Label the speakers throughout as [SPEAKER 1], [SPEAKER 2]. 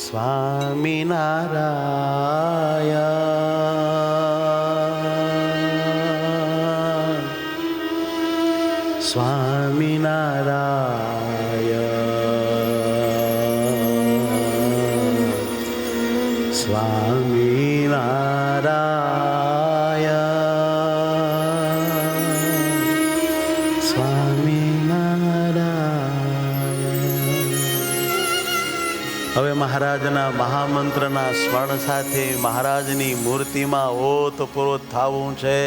[SPEAKER 1] સ્વામિનારાયણ સ્વામિનારાયણ સ્વામિનારાયણ સ્વામિનારાયણ. હવે મહારાજના મહામંત્રના સ્મરણ સાથે મહારાજની મૂર્તિમાં ઓતપ્રોત થવું છે.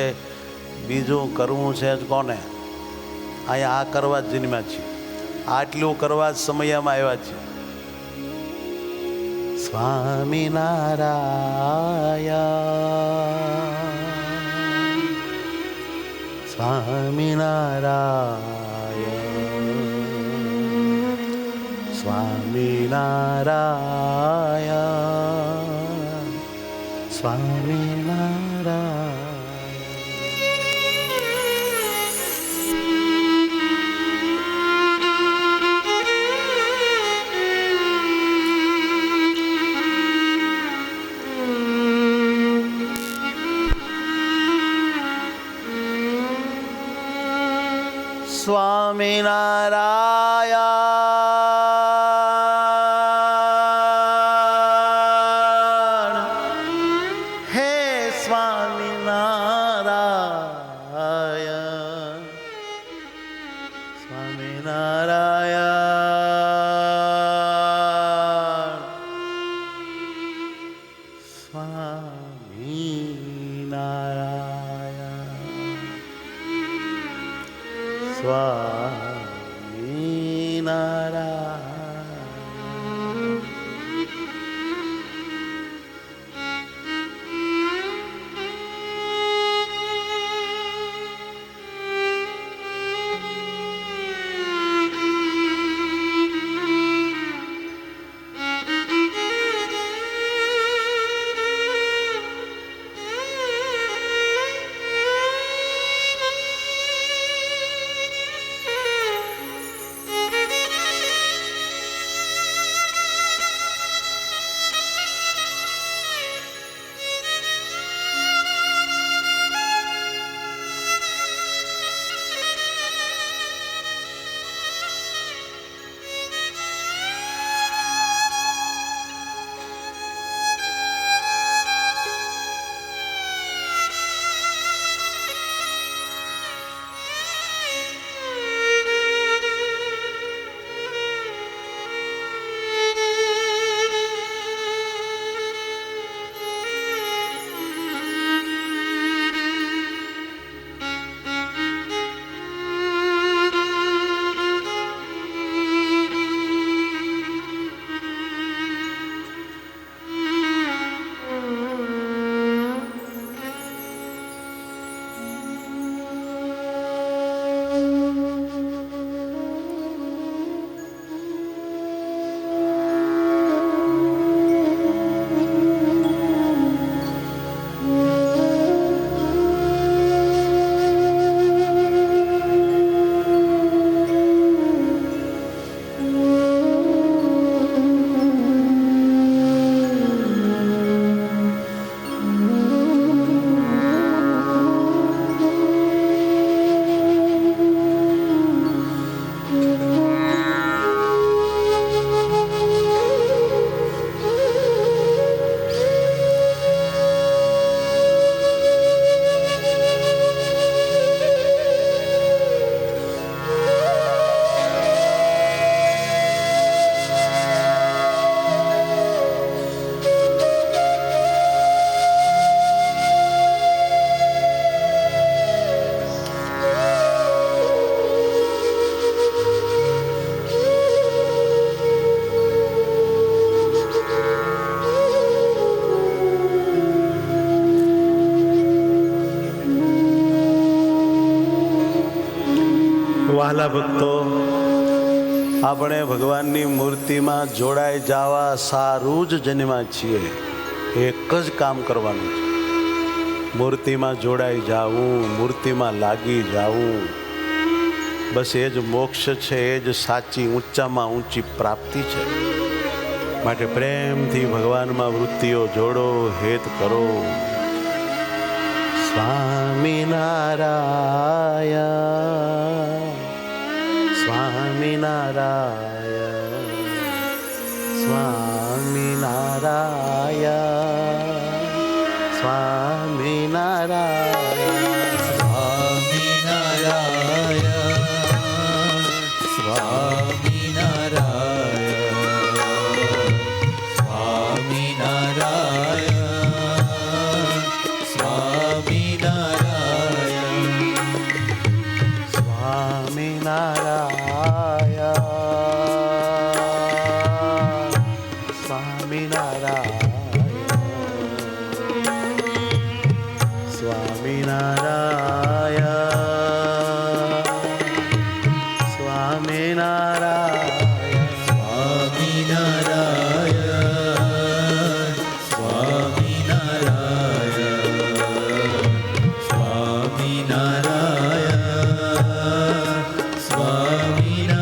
[SPEAKER 1] બીજું કરવું છે જ કોને? અહીંયા આ કરવા જ જન્મ્યા છીએ, આટલું કરવા જ સમયમાં આવ્યા છીએ. સ્વામિનારાયણ સ્વામિનારાયણ સ્વામિનારાયણ સ્વામિનારાયણ. સ્વામિનારાયણ હે સ્વામિનારાયણ સ્વામિનારાયણ સ્વામિનારાયણ સ્વામિનારાયણ. વહાલા ભક્તો, આપણે ભગવાનની મૂર્તિમાં જોડાઈ જવા સારું જ જન્મ્યા છીએ. એક જ કામ કરવાનું છે, મૂર્તિમાં જોડાઈ જાવું, મૂર્તિમાં લાગી જાવું. બસ એ જ મોક્ષ છે, એ જ સાચી ઊંચામાં ઊંચી પ્રાપ્તિ છે. માટે પ્રેમથી ભગવાનમાં વૃત્તિઓ જોડો, હેત કરો. સ્વામિનારાયણ સ્વામિનારાયણ સ્વામિનારાયણ સ્વામિનારાયણ
[SPEAKER 2] સ્વામિનારાયણ સ્વામિનારાયણ સ્વામિનારાયણ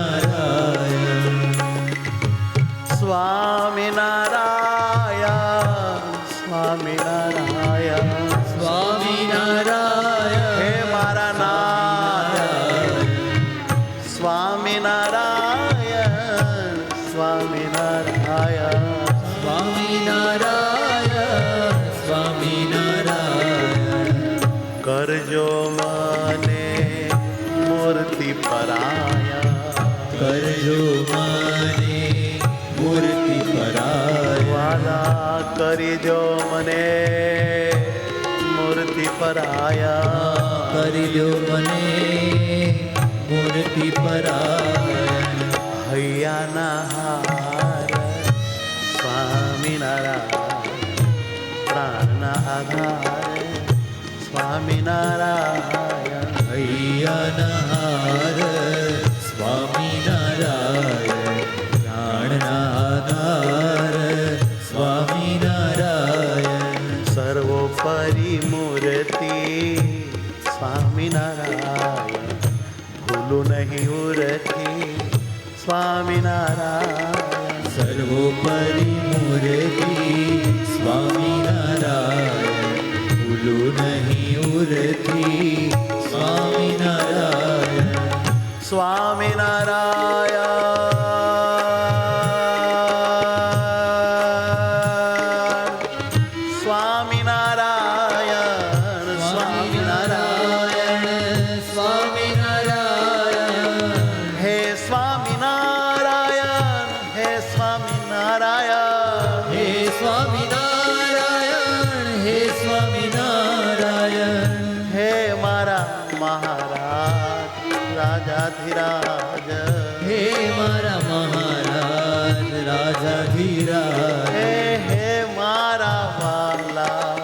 [SPEAKER 1] સ્વામિનારાયણ સ્વામિનારાયણ સ્વામિનારાયણ સ્વામિનારાયણ હે મારા નાથ સ્વામિનારાયણ સ્વામિનારાયણ કરજો મને મૂર્તિ પરાયા
[SPEAKER 2] કરજો મને મૂર્તિ પરાયા
[SPEAKER 1] વાલા કરજો મને મૂર્તિ પરાયા
[SPEAKER 2] કરજો મને મૂર્તિ પરાયા
[SPEAKER 1] હૈયાના હાર સ્વામિનારાયણ પ્રાણના આધાર સ્વામિનારાયણ
[SPEAKER 2] હૈયાના હાર સ્વામિનારાયણ પ્રાણના આધાર સ્વામિનારાયણ
[SPEAKER 1] સર્વોપરી મૂર્તિ સ્વામિનારાયણ ભૂલું નહીં ઉરતી સ્વામિનારાયણ
[SPEAKER 2] સર્વોપરી મૂર્તિ સ્વામિનારાયણ ભૂલું નહીં ઉરતી સ્વામિનારાયણ
[SPEAKER 1] સ્વામિનારાયણ સ્વામિનારાયણ
[SPEAKER 2] સ્વામિનારાયણ
[SPEAKER 1] હે સ્વામિનારાયણ હે સ્વામિનારાયણ
[SPEAKER 2] હે સ્વામિનારાયણ હે સ્વામિનારાયણ
[SPEAKER 1] હે મારા મહારાજ રાજાધિરાજ
[SPEAKER 2] હે મારા મહારાજ રાજાધીરાજ
[SPEAKER 1] હે મારા વાલા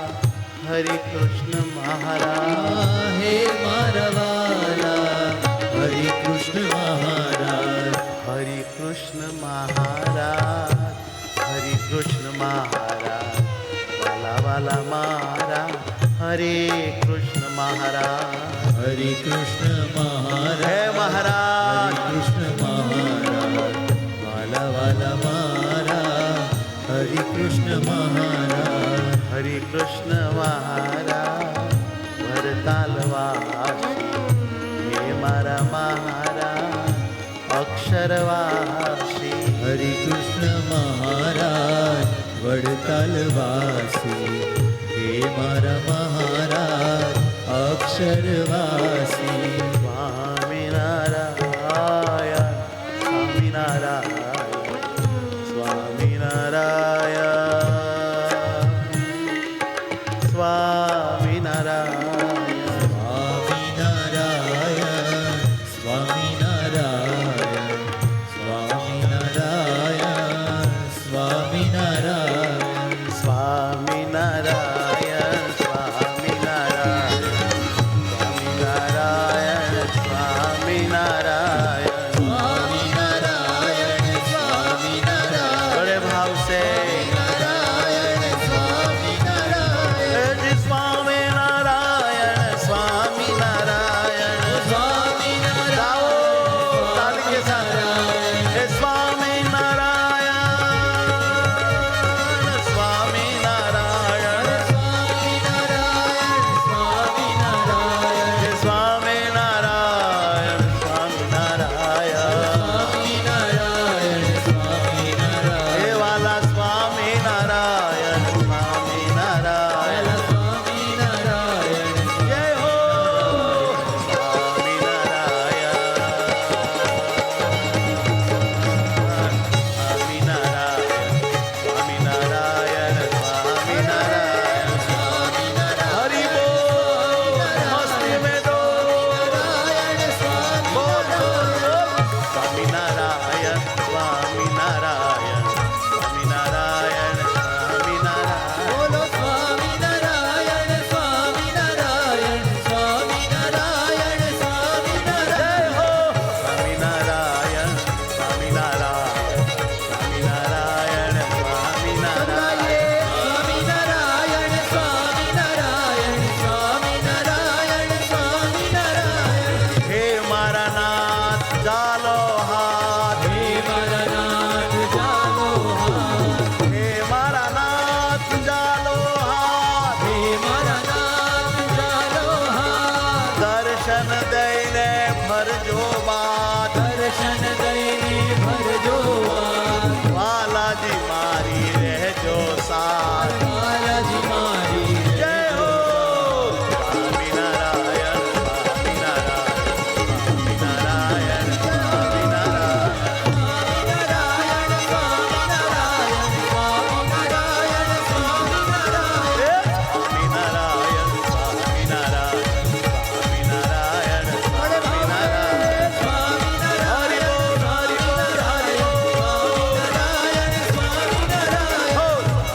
[SPEAKER 1] હરિ કૃષ્ણ મહારાજ
[SPEAKER 2] હે મારા વાલા હરિ કૃષ્ણ મહારાજ
[SPEAKER 1] હરિ કૃષ્ણ મહારાજ હરિ કૃષ્ણ મહારાજ વાલા વાલા મારા હરે કૃષ્ણ મહારાજ
[SPEAKER 2] હરિ કૃષ્ણ મહારાજ
[SPEAKER 1] હે મહારાજ
[SPEAKER 2] કૃષ્ણ મહારાજ વાલા વાલા મારા હરિ કૃષ્ણ મહારાજ
[SPEAKER 1] હરિ કૃષ્ણ મહારાજ વરતાલવાસી હે મારા મહારાજ અક્ષરવાસી
[SPEAKER 2] હરિ કૃષ્ણ મહારાજ વડતાલવાસી હે મારા મહારાજ અક્ષરવાસી
[SPEAKER 1] સ્વામિનારાયણ સ્વામિનારાયણ સ્વામિનારાયણ સ્વામિનારાયણ
[SPEAKER 2] સ્વામિનારાયણ સ્વામિનારાયણ સ્વામિનારાયણ સ્વામિનારાયણ
[SPEAKER 1] સ્વામિનારાયણ સ્વામિનારાયણ સ્વામિનારાયણ સ્વામિનારાયણ
[SPEAKER 2] સ્વામિનારાયણ સ્વામિનારાયણ
[SPEAKER 1] બड़े भाव से માતાજી મારી રહેજો સાથ.
[SPEAKER 2] માતાજી મારી
[SPEAKER 1] જય હો સ્વામિનારાયણ સ્વામિનારાયણ સ્વામિનારાયણ સ્વામિનારાયણ સ્વામિનારાયણ સ્વામિનારાયણ હરિ બોલ હરિ બોલ હરિ બોલ હો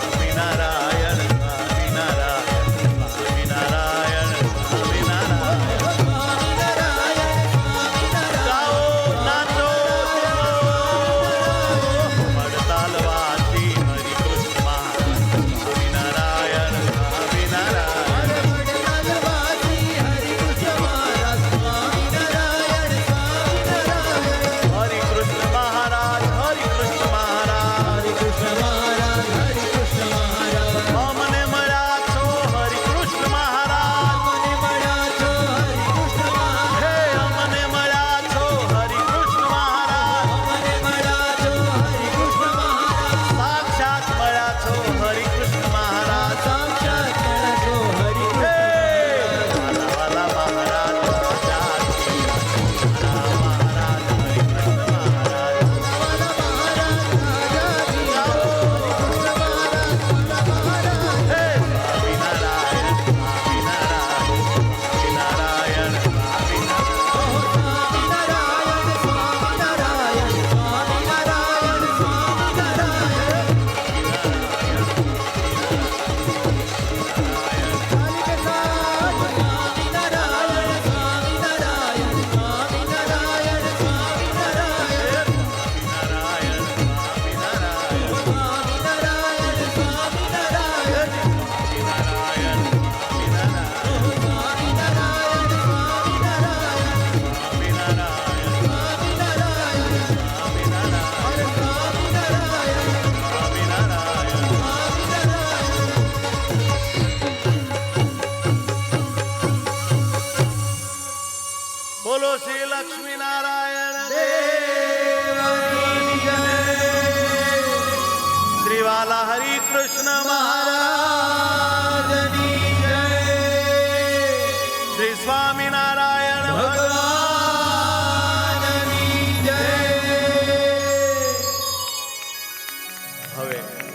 [SPEAKER 1] સ્વામિનારાયણ સ્વામિનારાયણ સ્વામિનારાયણ ગાઓ નાચો વડતાલ વાસી હરિ કૃષ્ણ સ્વામિનારાયણ સ્વામિનારાયણ હરિ કૃષ્ણ મહારાજ હરિ કૃષ્ણ મહારાજ અમને મળ્યા છો હરિ કૃષ્ણ મહારાજ હે અમને મળ્યા છો હરિ કૃષ્ણ મહારાજ સાક્ષાત મળ્યા છો હરિ કૃષ્ણ મહારાજ હે વાલા વાલા મહારાજ રાજાજી વાલા મહારાજ હરિ કૃષ્ણ મહારાજ હે સ્વામિનારાયણ સ્વામિનારાયણ સ્વામિનારાયણ બોલો શ્રી લક્ષ્મી નારાયણ શ્રી વાલા હરિ કૃષ્ણ મહારાજ શ્રી સ્વામિનારાયણ ભગવાન હવે